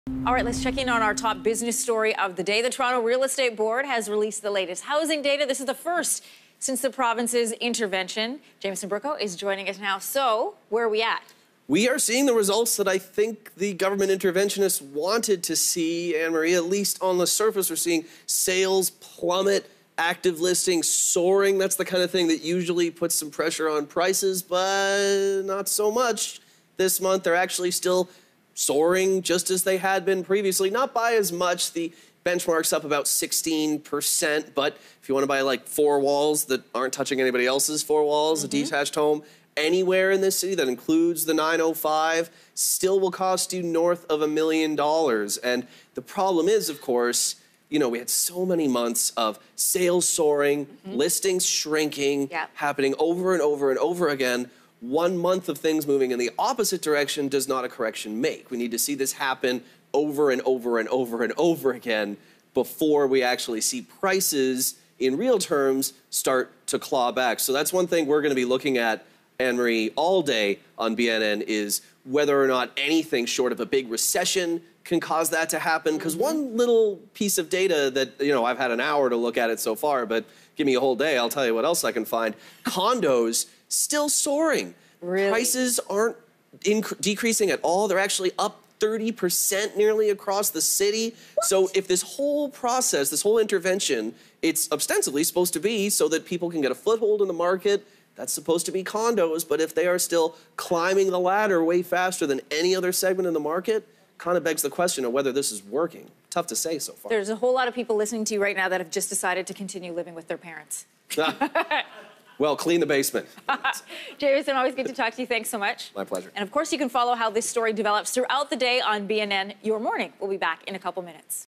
All right, let's check in on our top business story of the day. The Toronto Real Estate Board has released the latest housing data. This is the first since the province's intervention. Jameson Berkow is joining us now. So, where are we at? We are seeing the results that I think the government interventionists wanted to see, Anne-Marie. At least on the surface, we're seeing sales plummet, active listings soaring. That's the kind of thing that usually puts some pressure on prices, but not so much. This month, they're actually still soaring just as they had been previously. Not by as much. The benchmark's up about 16%, but if you want to buy like 4 walls that aren't touching anybody else's 4 walls, a detached home, anywhere in this city that includes the 905 still will cost you north of $1 million. And the problem is, of course, you know, we had so many months of sales soaring, listings shrinking, happening over and over and over again. 1 month of things moving in the opposite direction does not a correction make. We need to see this happen over and over and over and over again before we actually see prices in real terms start to claw back. So that's one thing we're going to be looking at, Anne-Marie, all day on BNN, is whether or not anything short of a big recession can cause that to happen. Because one little piece of data that, you know, I've had an hour to look at it so far, but give me a whole day, I'll tell you what else I can find. Condos still soaring. Really? Prices aren't decreasing at all. They're actually up 30% nearly across the city. What? So if this whole process, this whole intervention, it's ostensibly supposed to be so that people can get a foothold in the market. That's supposed to be condos, but if they are still climbing the ladder way faster than any other segment in the market, kind of begs the question of whether this is working. Tough to say so far. There's a whole lot of people listening to you right now that have just decided to continue living with their parents. Well, clean the basement. Jameson, always good to talk to you. Thanks so much. My pleasure. And of course, you can follow how this story develops throughout the day on BNN Your Morning. We'll be back in a couple minutes.